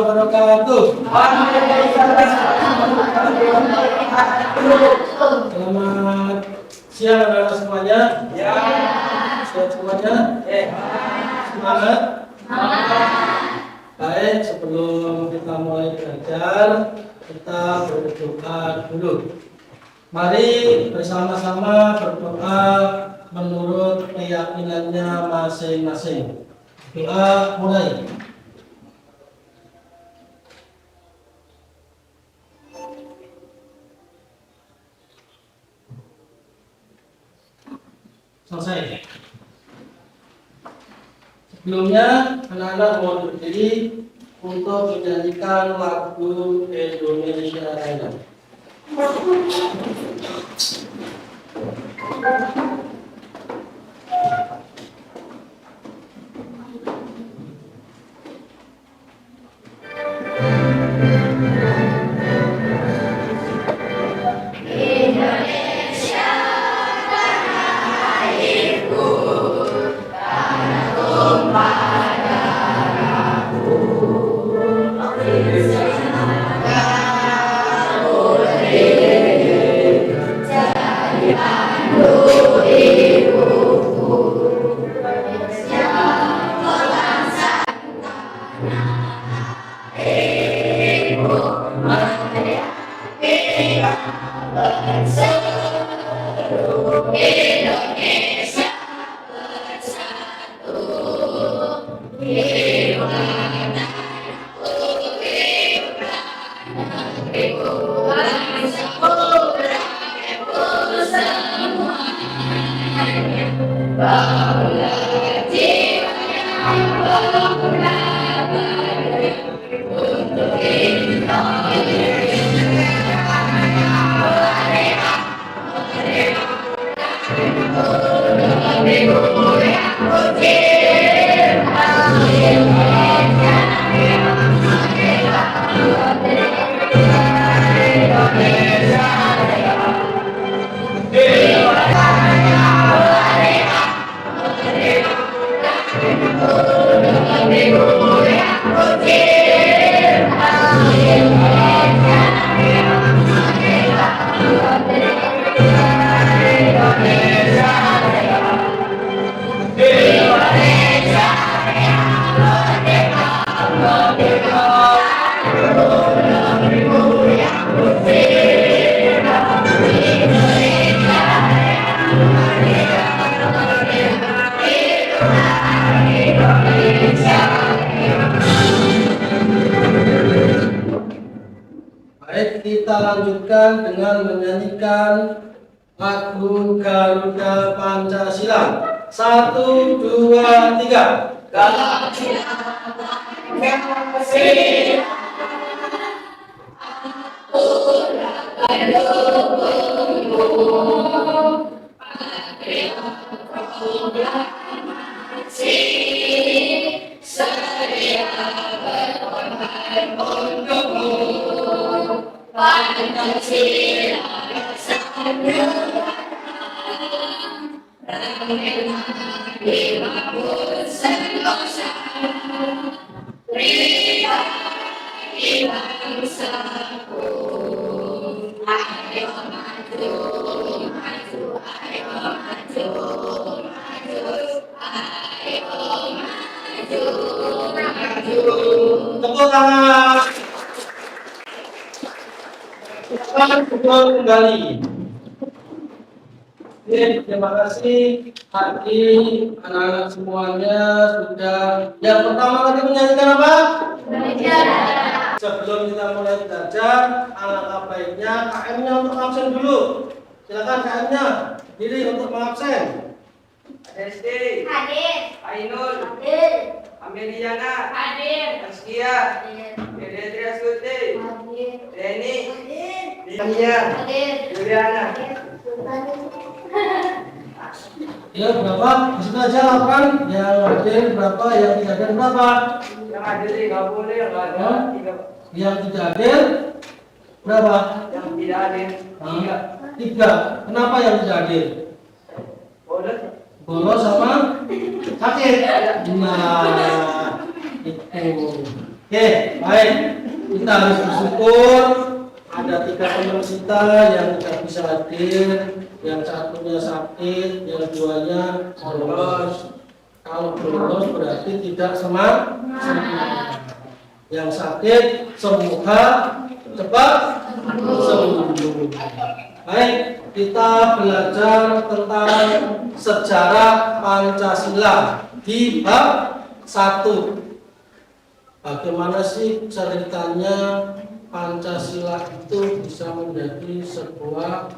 wabarakatuh. Selamat siang anak-anak semuanya. Ya. Sehat semuanya. Semangat. Baik, sebelum kita mulai belajar, kita berdoa dulu. Mari bersama-sama berdoa menurut keyakinannya masing-masing. Doa mulai. Selesai. Sebelumnya, anak-anak mau berdiri untuk menyanyikan lagu Indonesia Raya. Baik, kita lanjutkan dengan menyanyikan lagu Garuda Pancasila. 1, 2, 3. Garuda Pancasila. Tepuk tangan. Kembali. Terima kasih adik anak-anak semuanya sudah. Yang pertama tadi menyanyikan apa? Belajar. Sebelum kita mulai belajar, alangkah baiknya KM-nya untuk absen dulu. Silakan KM-nya diri untuk mengabsen. SD, Hadir. Ainul, Hadir. Ameliana, Hadir. Askia, Hadir. Dedetria Suti, Hadir. Reni, Hadir. Dania, Hadir. Juliana. Ya berapa? Disini aja laporan. Yang hadir berapa? Yang tidak hadir berapa? Yang hadir 30, yang nggak ada 3. Yang tidak hadir berapa? Yang tidak hadir 3. 3. Kenapa yang tidak hadir? Boleh. Bolos sama sakit. Nah, itu. Oke, baik. Kita harus bersyukur ada 3 teman kita yang tidak bisa hadir, yang satunya sakit, yang duanya lolos. Kalau lolos berarti tidak semangat. Yang sakit semoga cepat sembuh. Baik, kita belajar tentang sejarah Pancasila di bab 1. Bagaimana sih ceritanya Pancasila itu bisa menjadi sebuah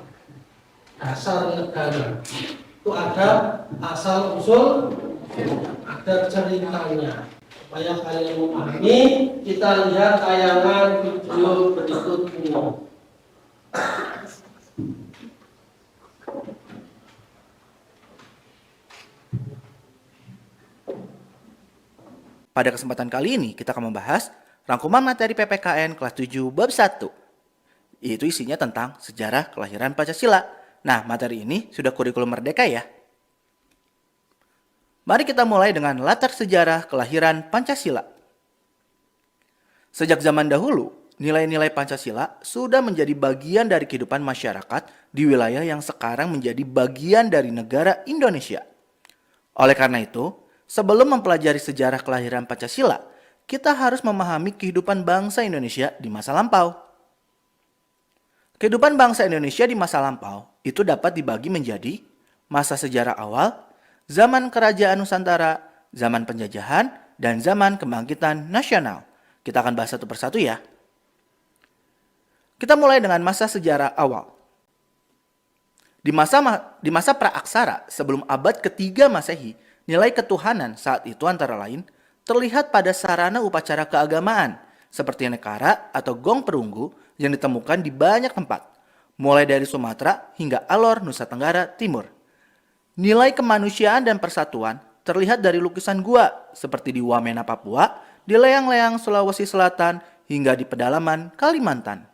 dasar negara? Itu ada asal usul, ada ceritanya. Supaya kalian memahami, kita lihat tayangan video berikut ini. Pada kesempatan kali ini kita akan membahas rangkuman materi PPKN kelas 7 bab 1. Yaitu isinya tentang sejarah kelahiran Pancasila. Nah, materi ini sudah kurikulum merdeka ya. Mari kita mulai dengan latar sejarah kelahiran Pancasila. Sejak zaman dahulu, nilai-nilai Pancasila sudah menjadi bagian dari kehidupan masyarakat di wilayah yang sekarang menjadi bagian dari negara Indonesia. Oleh karena itu, sebelum mempelajari sejarah kelahiran Pancasila, kita harus memahami kehidupan bangsa Indonesia di masa lampau. Kehidupan bangsa Indonesia di masa lampau itu dapat dibagi menjadi masa sejarah awal, zaman kerajaan Nusantara, zaman penjajahan, dan zaman kebangkitan nasional. Kita akan bahas satu persatu ya. Kita mulai dengan masa sejarah awal. Di masa praaksara sebelum abad ketiga Masehi, nilai ketuhanan saat itu antara lain terlihat pada sarana upacara keagamaan seperti nekara atau gong perunggu yang ditemukan di banyak tempat, mulai dari Sumatera hingga Alor, Nusa Tenggara Timur. Nilai kemanusiaan dan persatuan terlihat dari lukisan gua seperti di Wamena, Papua, di Leang-Leang, Sulawesi Selatan, hingga di pedalaman Kalimantan.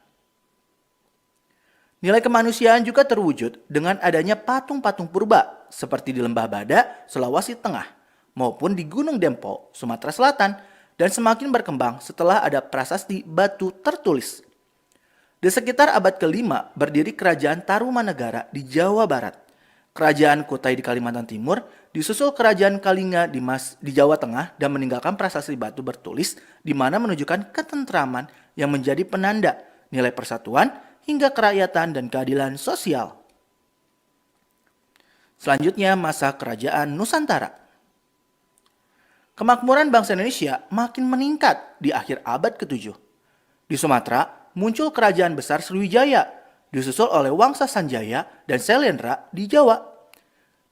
Nilai kemanusiaan juga terwujud dengan adanya patung-patung purba seperti di Lembah Bada, Sulawesi Tengah, maupun di Gunung Dempo, Sumatera Selatan, dan semakin berkembang setelah ada prasasti batu tertulis. Di sekitar abad ke-5 berdiri Kerajaan Tarumanegara di Jawa Barat, Kerajaan Kutai di Kalimantan Timur, disusul Kerajaan Kalinga di Jawa Tengah dan meninggalkan prasasti batu bertulis di mana menunjukkan ketentraman yang menjadi penanda nilai persatuan hingga kerakyatan dan keadilan sosial. Selanjutnya masa Kerajaan Nusantara. Kemakmuran bangsa Indonesia makin meningkat di akhir abad ke-7. Di Sumatera muncul kerajaan besar Sriwijaya, disusul oleh Wangsa Sanjaya dan Selendra di Jawa.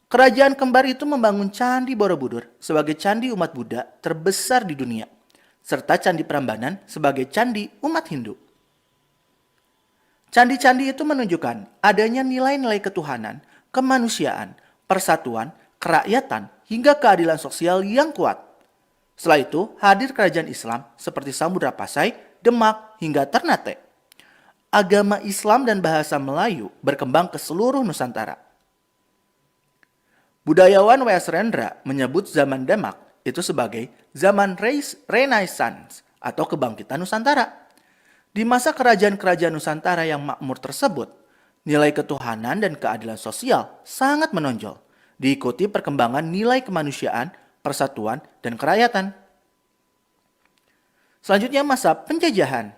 Kerajaan kembar itu membangun Candi Borobudur sebagai candi umat Buddha terbesar di dunia, serta Candi Prambanan sebagai candi umat Hindu. Candi-candi itu menunjukkan adanya nilai-nilai ketuhanan, kemanusiaan, persatuan, kerakyatan, hingga keadilan sosial yang kuat. Setelah itu, hadir kerajaan Islam seperti Samudra Pasai, Demak, hingga Ternate. Agama Islam dan bahasa Melayu berkembang ke seluruh Nusantara. Budayawan W.S. Rendra menyebut zaman Demak itu sebagai zaman Renaissance atau kebangkitan Nusantara. Di masa kerajaan-kerajaan Nusantara yang makmur tersebut, nilai ketuhanan dan keadilan sosial sangat menonjol, diikuti perkembangan nilai kemanusiaan, persatuan, dan kerakyatan. Selanjutnya masa penjajahan.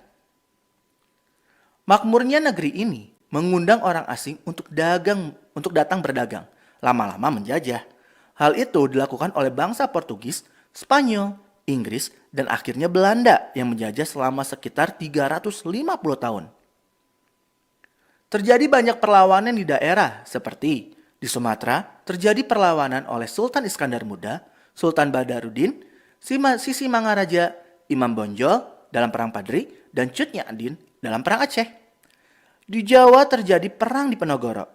Makmurnya negeri ini mengundang orang asing untuk datang berdagang, lama-lama menjajah. Hal itu dilakukan oleh bangsa Portugis, Spanyol, Inggris, dan akhirnya Belanda yang menjajah selama sekitar 350 tahun. Terjadi banyak perlawanan di daerah seperti di Sumatera terjadi perlawanan oleh Sultan Iskandar Muda, Sultan Badarudin, Sisi Mangaraja, Imam Bonjol dalam Perang Padri, dan Cut Nyak dalam Perang Aceh. Di Jawa terjadi perang di Penogoro,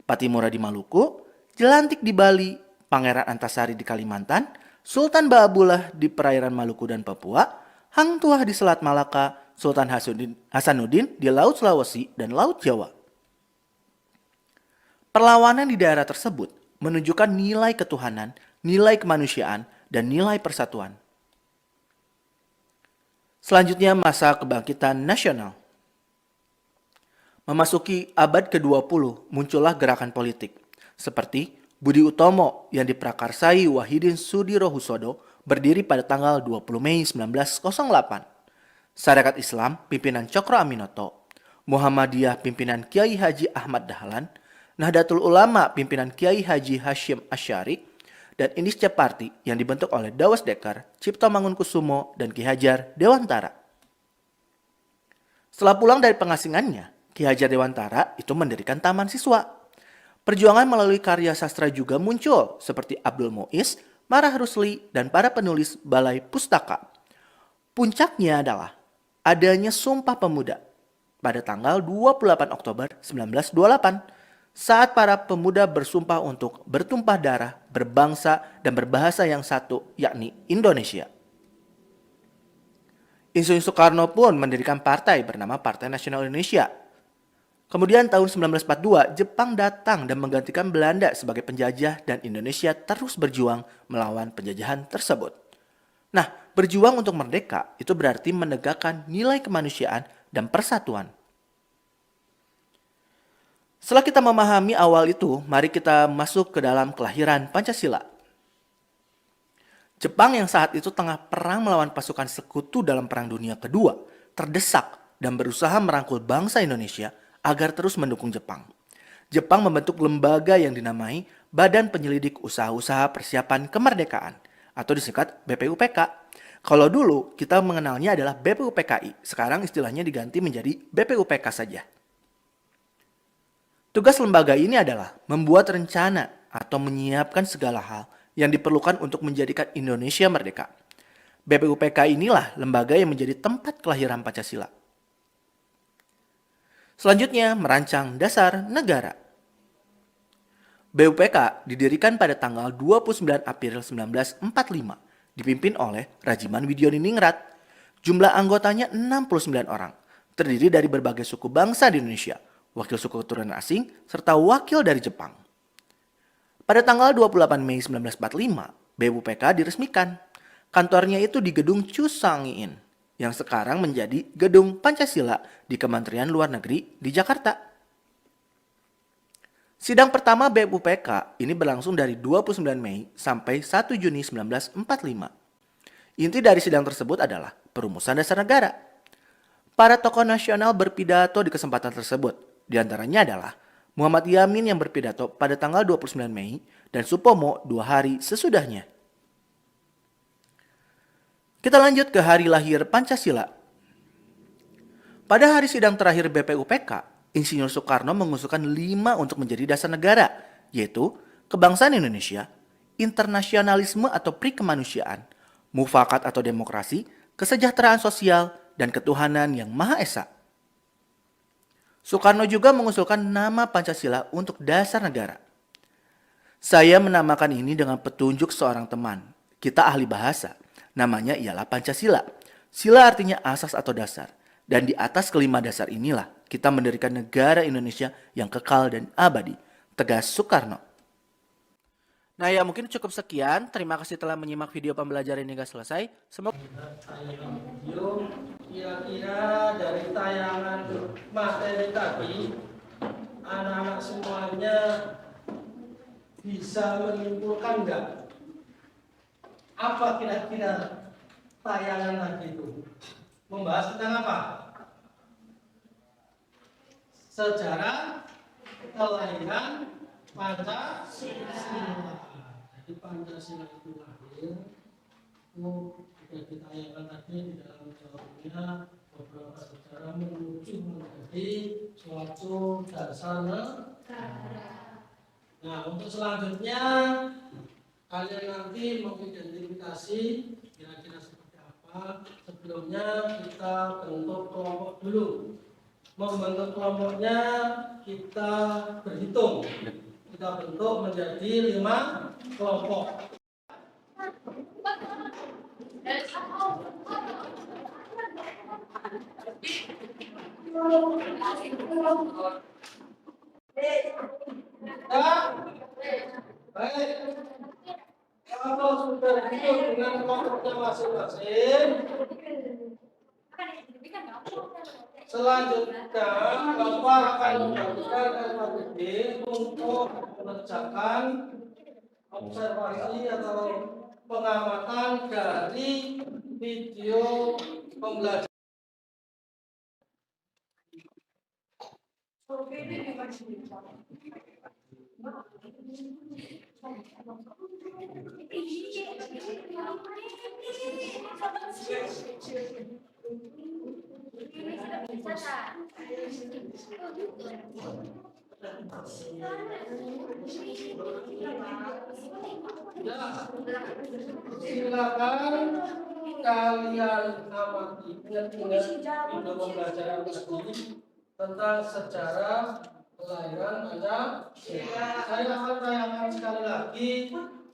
Patimura di Maluku, Jelantik di Bali, Pangeran Antasari di Kalimantan, Sultan Baabullah di perairan Maluku dan Papua, Hang Tuah di Selat Malaka, Sultan Hasanuddin di Laut Sulawesi dan Laut Jawa. Perlawanan di daerah tersebut menunjukkan nilai ketuhanan, nilai kemanusiaan, dan nilai persatuan. Selanjutnya masa kebangkitan nasional. Memasuki abad ke-20, muncullah gerakan politik seperti Budi Utomo yang diprakarsai Wahidin Sudirohusodo berdiri pada tanggal 20 Mei 1908. Sarekat Islam pimpinan Cokro Aminoto, Muhammadiyah pimpinan Kiai Haji Ahmad Dahlan, Nahdlatul Ulama pimpinan Kiai Haji Hashim Asy'ari, dan Indische Party yang dibentuk oleh Dawas Dekar, Cipto Mangunkusumo, dan Ki Hajar Dewantara. Setelah pulang dari pengasingannya, Ki Hajar Dewantara itu mendirikan taman siswa. Perjuangan melalui karya sastra juga muncul seperti Abdul Muiz, Marah Rusli, dan para penulis Balai Pustaka. Puncaknya adalah adanya Sumpah Pemuda pada tanggal 28 Oktober 1928 saat para pemuda bersumpah untuk bertumpah darah, berbangsa, dan berbahasa yang satu, yakni Indonesia. Insinyur Soekarno pun mendirikan partai bernama Partai Nasional Indonesia. Kemudian tahun 1942, Jepang datang dan menggantikan Belanda sebagai penjajah dan Indonesia terus berjuang melawan penjajahan tersebut. Nah, berjuang untuk merdeka itu berarti menegakkan nilai kemanusiaan dan persatuan. Setelah kita memahami awal itu, mari kita masuk ke dalam kelahiran Pancasila. Jepang yang saat itu tengah perang melawan pasukan sekutu dalam Perang Dunia Kedua, terdesak dan berusaha merangkul bangsa Indonesia agar terus mendukung Jepang. Jepang membentuk lembaga yang dinamai Badan Penyelidik Usaha-Usaha Persiapan Kemerdekaan atau disingkat BPUPK. Kalau dulu kita mengenalnya adalah BPUPKI, sekarang istilahnya diganti menjadi BPUPK saja. Tugas lembaga ini adalah membuat rencana atau menyiapkan segala hal yang diperlukan untuk menjadikan Indonesia merdeka. BPUPK inilah lembaga yang menjadi tempat kelahiran Pancasila. Selanjutnya, merancang dasar negara. BPUPK didirikan pada tanggal 29 April 1945, dipimpin oleh Rajiman Widioningrat. Jumlah anggotanya 69 orang, terdiri dari berbagai suku bangsa di Indonesia, wakil suku keturunan asing, serta wakil dari Jepang. Pada tanggal 28 Mei 1945, BPUPK diresmikan. Kantornya itu di Gedung Chusangiin, yang sekarang menjadi Gedung Pancasila di Kementerian Luar Negeri di Jakarta. Sidang pertama BPUPK ini berlangsung dari 29 Mei sampai 1 Juni 1945. Inti dari sidang tersebut adalah perumusan dasar negara. Para tokoh nasional berpidato di kesempatan tersebut. Di antaranya adalah Muhammad Yamin yang berpidato pada tanggal 29 Mei dan Supomo 2 hari sesudahnya. Kita lanjut ke hari lahir Pancasila. Pada hari sidang terakhir BPUPK, Insinyur Soekarno mengusulkan 5 untuk menjadi dasar negara, yaitu kebangsaan Indonesia, internasionalisme atau prikemanusiaan, mufakat atau demokrasi, kesejahteraan sosial, dan ketuhanan yang Maha Esa. Soekarno juga mengusulkan nama Pancasila untuk dasar negara. Saya menamakan ini dengan petunjuk seorang teman. Kita ahli bahasa. Namanya ialah Pancasila. Sila artinya asas atau dasar. Dan di atas kelima dasar inilah kita mendirikan negara Indonesia yang kekal dan abadi. Tegas Soekarno. Nah ya, mungkin cukup sekian. Terima kasih telah menyimak video pembelajaran hingga selesai. Semoga Video kira-kira dari tayangan materi tadi, anak-anak semuanya bisa menyimpulkan nggak? Apa kira-kira tayangan tadi itu? Membahas tentang apa? Sejarah kelahiran Pancasila. Jadi Pancasila itu lahir, itu sudah ditayangkan tadi di dalam teorinya beberapa sejarah menuju menjadi suatu dasar negara. Nah, untuk selanjutnya kalian nanti mengidentifikasi kira-kira seperti apa. Sebelumnya kita bentuk kelompok dulu. Membentuk kelompoknya kita berhitung. Kita bentuk menjadi 5 kelompok. Ya, baik. Kalau sudah hitung dengan kelompoknya masing-masing, Selanjutnya, Bapak akan membagikan LKPD untuk mengerjakan observasi atau pengamatan dari video pembelajaran. Silakan kalian amati ingat-ingat video pembelajaran tadi tentang sejarah kelahiran anak. Saya akan tayangkan sekali lagi,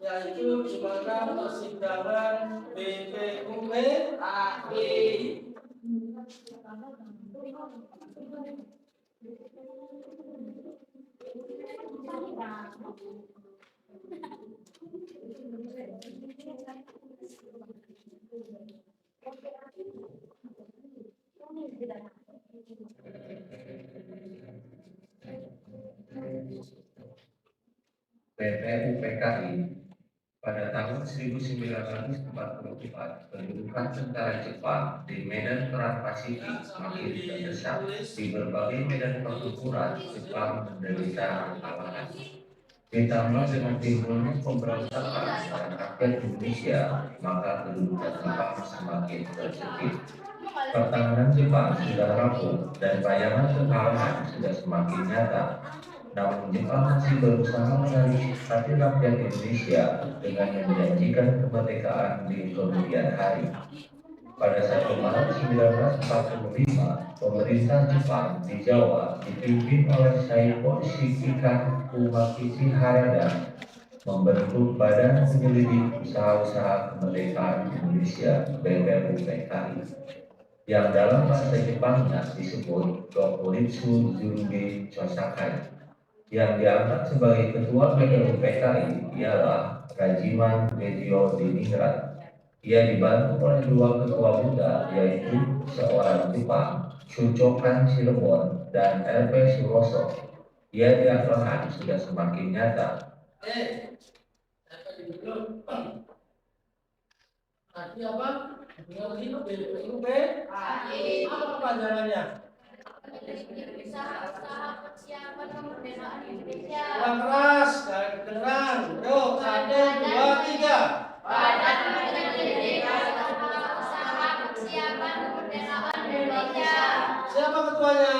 yaitu di mana persidangan BPUP akhir. BPUPKI pada tahun 1944 kedudukan tentara Jepang di medan perang Pasifik semakin terdesak. Di berbagai medan pertempuran, Jepang menderita kekalahan. Ditambah dengan timbulnya pemberontakan oleh rakyat Indonesia, maka kedudukan Jepang semakin tercekik. Pertahanan Jepang sudah rapuh dan bayangan kekalahan sudah semakin nyata. Namun Jepang masih berusaha menarik hati rakyat Indonesia dengan menjanjikan kemerdekaan di kemudian hari. Pada 1 Maret 1945, pemerintah Jepang di Jawa dipimpin oleh Saiko Shikikan Kumakichi Harada membentuk Badan Penyelidik Usaha-Usaha Kemerdekaan Indonesia (BPUPKI) yang dalam bahasa Jepangnya disebut Dokuritsu Jurge Chosakai. Yang diangkat sebagai ketua BPUPKI ialah Rajiman Medio Diningrat. Ia dibantu oleh 2 ketua muda, yaitu seorang Jepang, Shuchokan Cirebon, dan RP Suroso. Ia diangkat sudah semakin nyata. Tadi apa? BPUP apa kepanjangannya? Usaha-usaha persiapan kemerdekaan Indonesia. Kurang keras, gak kedengeran. Yuk, 1, 2, 3. Badan Penyelidik Usaha Persiapan Kemerdekaan Indonesia. Siapa ketuanya?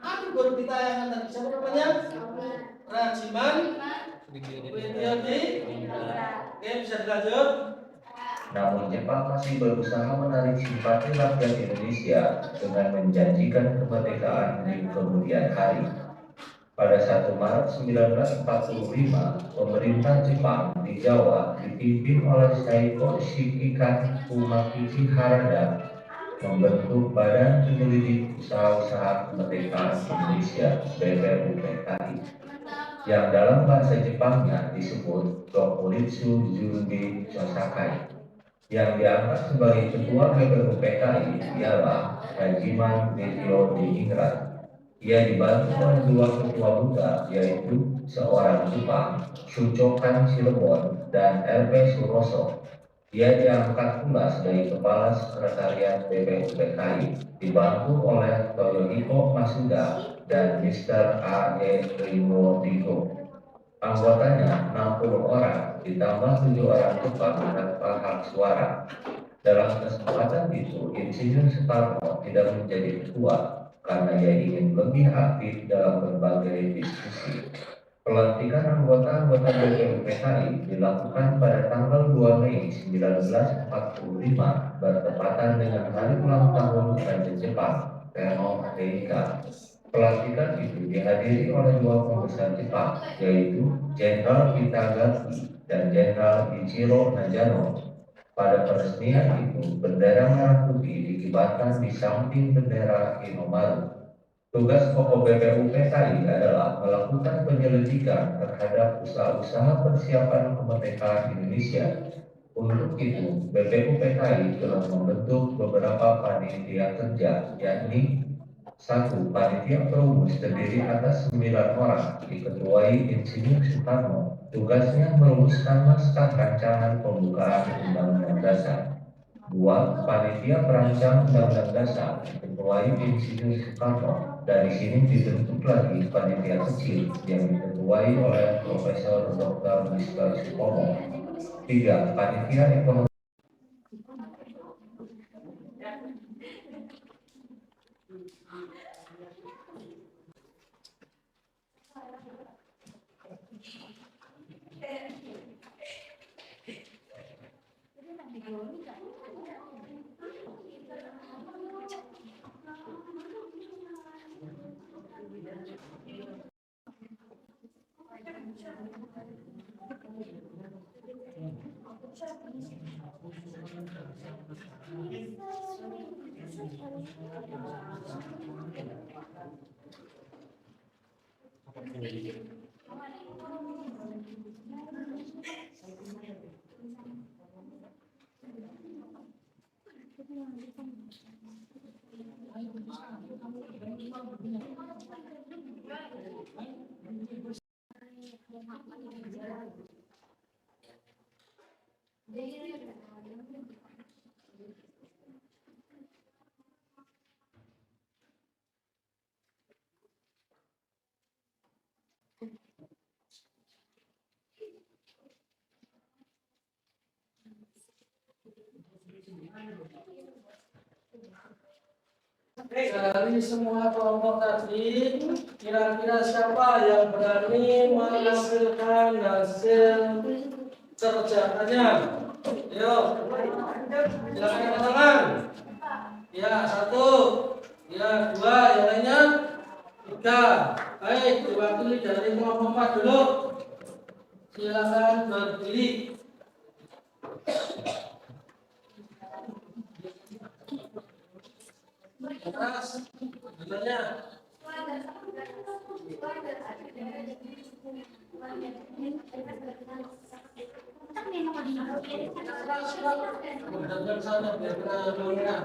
Aku baru ditayangkan tadi. Siapa namanya? Rajiman Widyodi. Oke, bisa dilanjut. Namun Jepang masih berusaha menarik simpati rakyat Indonesia dengan menjanjikan kemerdekaan di kemudian hari. Pada 1 Maret 1945, pemerintah Jepang di Jawa dipimpin oleh Saiko Shikikan Kumakichi Harada membentuk Badan Penyelidik Usaha-Usaha Kemerdekaan Indonesia (BPUPKI) yang dalam bahasa Jepangnya disebut Dokuritsu Jurge Chosakai. Yang diangkat sebagai ketua BPUPKI ialah Rajiman Medio Diningrat. Ia dibantu oleh 2 ketua muda, yaitu seorang Jepang, Shuchokan Cirebon, dan RP Suroso. Ia diangkat pula sebagai kepala sekretariat BPUPKI, dibantu oleh Toyohiko Masuda dan Mr. A.E. Rimodigo. Anggotanya 60 orang, ditambah 7 orang Jepang tanpa hak suara. Dalam kesempatan itu, Insinyur Soekarno tidak menjadi ketua karena ia ingin lebih aktif dalam berbagai diskusi. Pelantikan anggota-anggota BPUPKI dilakukan pada tanggal 2 Mei 1945 bertepatan dengan hari ulang tahun Raja Jepang, Tenno Heika. Pelantikan itu dihadiri oleh 2 pembesar Jepang, yaitu Jenderal Itagaki dan Jenderal Ichiro Nagano. Pada peresmian itu, bendera merah putih dikibarkan di samping bendera Inomaru. Tugas pokok BPUPKI adalah melakukan penyelidikan terhadap usaha-usaha persiapan kemerdekaan Indonesia, Untuk itu, BPUPKI telah membentuk beberapa panitia kerja, yakni 1. Panitia Perumus terdiri atas 9 orang, diketuai Insinyur Soekarno. Tugasnya merumuskan naskah rancangan pembukaan Undang-Undang Dasar. 2. Panitia Perancang Undang-Undang Dasar, diketuai Insinyur Soekarno. Dari sini dibentuk lagi panitia kecil yang diketuai oleh Profesor Dr. Mister Supomo. 3. Panitia Ekonomi. Dari semua kelompok tadi, kira-kira siapa yang berani menampilkan hasil kerjaannya? Ayo, silakan angkat tangan. Ya, 1. Ya, 2. Yang lainnya 3. Baik, diwakili dari kelompok 4 dulu. Silakan berdiri. Atas, bilangnya. Mudah-mudahan sana biar kita bangunkan.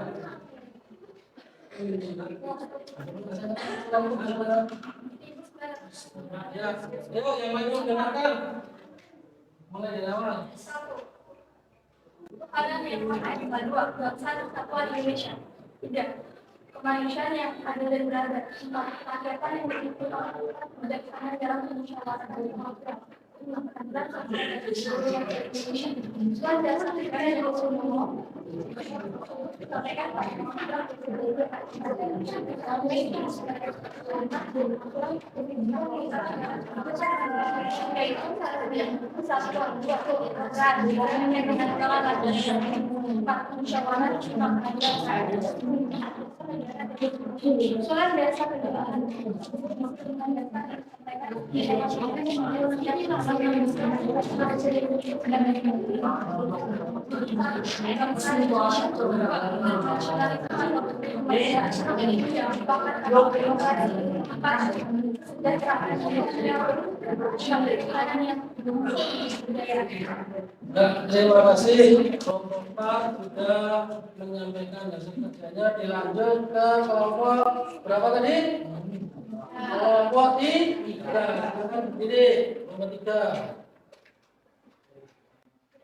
Ya, ayo yang maju dengarkan. Mulai dari awal. Tuhan yang Maha Esa, 2. Bangsa dan Kesatuan Indonesia. 3. Kemanusiaan yang adil dan beradab. 4. Kerakyatan yang dipimpin oleh kebijaksanaan dalam musyawarah dan mufakat. 5. Keadilan sosial dan seluruh rakyat Indonesia. Tuhan dasar negara yang bersungguh-sungguh. Sampaikan pada masyarakat Soal dasar negara Terima kasih. Kelompok 4 sudah menyampaikan hasil kerjanya. Dilanjut ke kelompok berapa tadi? Kelompok 3. Berdiri. Nomor 3.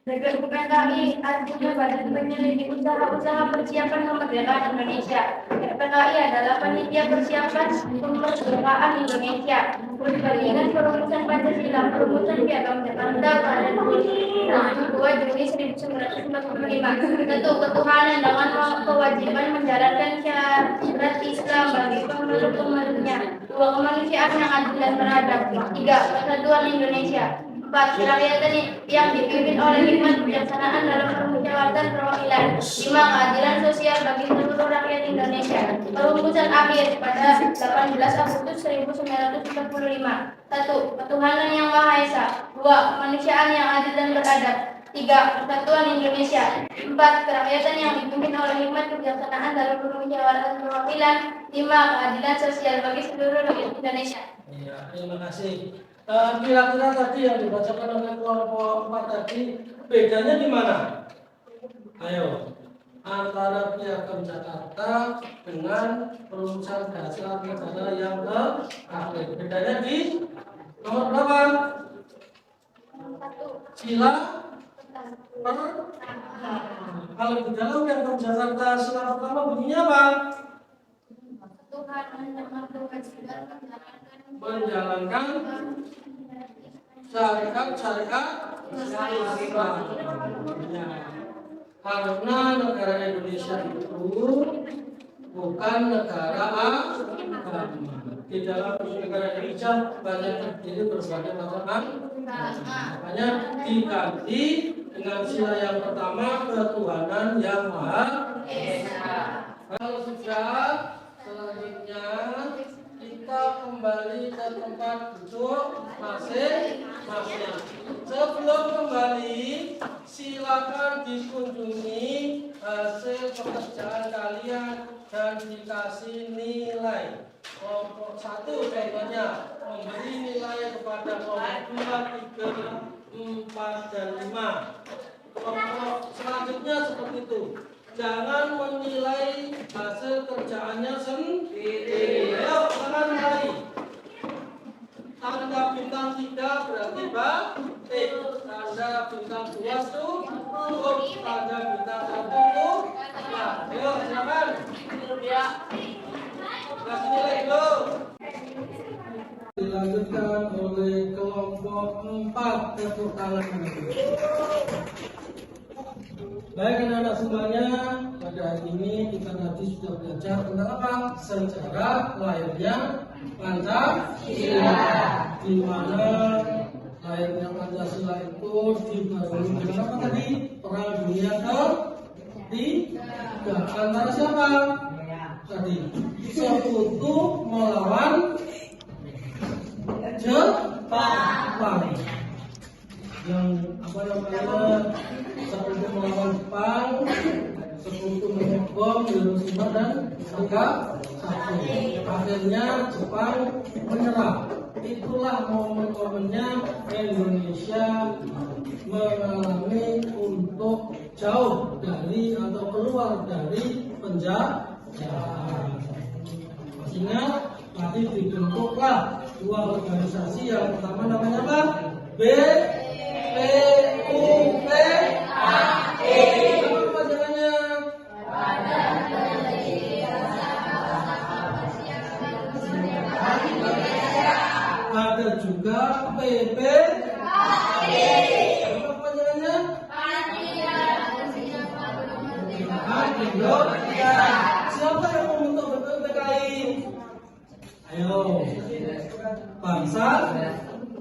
Negara PKI artinya Badan Penyelidik Usaha-usaha Persiapan Kemerdekaan Indonesia. PKI adalah panitia persiapan kemerdekaan Indonesia. Berkaitan perumusan Pancasila, perumusan Piagam Jakarta pada 2 Juni 1945. Tentu ketuhanan dengan kewajiban menjalankan syarat Islam bagi pemeluk-pemeluknya. 2. Kemanusiaan yang adil dan beradab. 3. Persatuan Indonesia. 4. Kerakyatan yang dipimpin oleh hikmat kebijaksanaan dalam permusyawaratan perwakilan. 5. Keadilan sosial bagi seluruh rakyat Indonesia. Perumusan akhir pada 18 Agustus 1945. 1. Ketuhanan yang Maha Esa. 2. Kemanusiaan yang adil dan beradab. 3. Persatuan Indonesia. 4. Kerakyatan yang dipimpin oleh hikmat kebijaksanaan dalam permusyawaratan perwakilan. 5. Keadilan sosial bagi seluruh rakyat Indonesia. Iya, terima kasih. Kira-kira tadi yang dibacakan oleh kelompok 4 tadi bedanya di mana? Ayo, antara Piagam Jakarta dengan Perumusan Dasar Negara yang terakhir. Bedanya di nomor berapa? Sila kalau di dalam Piagam Jakarta sila pertama bunyinya apa? Tuhan menentukan segala Menjalankan syariat Islam. Karena negara Indonesia itu bukan negara agama. Di dalam negara Indonesia banyak terdiri berbagai macam. Makanya diganti dengan sila yang pertama, ketuhanan yang Maha Esa. Kalau sudah, selanjutnya kita kembali ke tempat duduk masing-masing. Sebelum kembali, silakan dikunjungi hasil pekerjaan kalian dan dikasih nilai. Kelompok 1 contohnya memberi nilai kepada kelompok 2, 3, 4, dan 5. Kelompok selanjutnya seperti itu. Jangan menilai hasil kerjaannya sendiri. Ayo, silakan mulai. Tanda bintang 3 berarti baik. Tanda bintang 2 cukup. Tanda bintang 1 tuh. Ayo, silakan. Kasih nilai dulu. Dilanjutkan oleh kelompok 4. Tepuk tangan. Baik anak-anak semuanya, pada hari ini kita tadi sudah belajar tentang apa? Sejarah lahirnya Pancasila. Di mana lahirnya Pancasila itu dibarengi dengan apa tadi? Perang Dunia Ketiga. Antara siapa? Tadi Sekutu melawan Jepang. Yang apa namanya, Sekutu melawan Jepang, Sekutu mengebom Hiroshima dan Nagasaki. Akhirnya Jepang menyerah. Itulah momen-momennya Indonesia mengalami untuk jauh dari atau keluar dari penjara. Ingat, tadi dibentuklah dua organisasi. Yang pertama namanya apa? BPUPKI. Apa pelajarannya? Ada juga PPKI. Apa pelajarannya? Siapa yang membentuk BPUPKI? Ayo, bangsa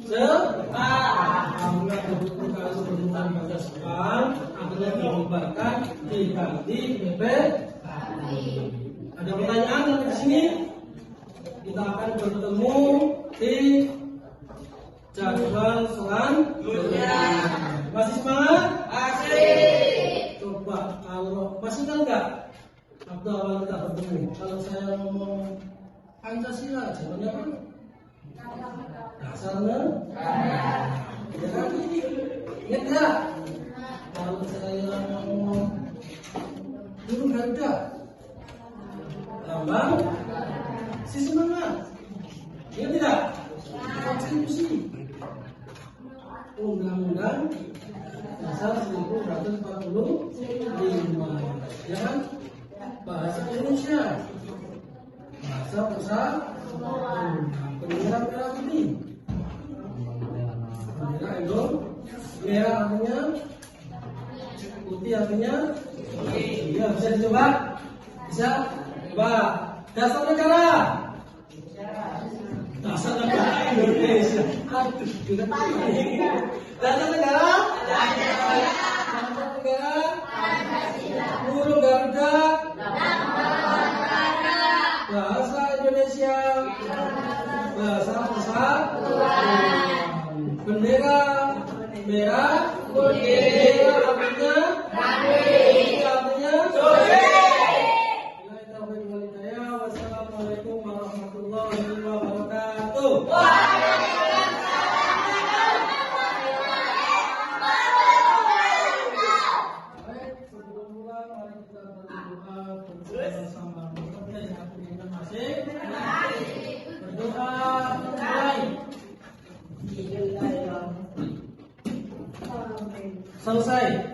Jepang. Karena kebutuhan sebentar bangsa Jepang akhirnya dibubarkan diganti BPKI. Ada pertanyaan di sini? Kita akan bertemu di jadwal selanjutnya. Masih semangat? Masih. Coba kalau masih kan enggak? Waktu awal kita bertemu, kalau saya ngomong Pancasila, jawabannya apa? Dasarnya? Ya kan? Ingat nggak? Kalau saya ngomong burung Garuda, lambang si semangat. Ingat tidak? Konstitusi, Undang-Undang Dasar 1945, ya kan? Bahasa Indonesia, bahasa persatuan, bendera merah putih, bendera Indonesia, merah artinya putih artinya iya. Bisa dicoba? Bisa? Coba. Dasar negara. Dasar negara Indonesia. Aduh, dasar negara. Dasar negara. Burung Garuda. Bahasa Indonesia. Bahasa persatuan. Bendera merah putih artinya Wassalamualaikum warahmatullahi wabarakatuh. Sebelum Selesai.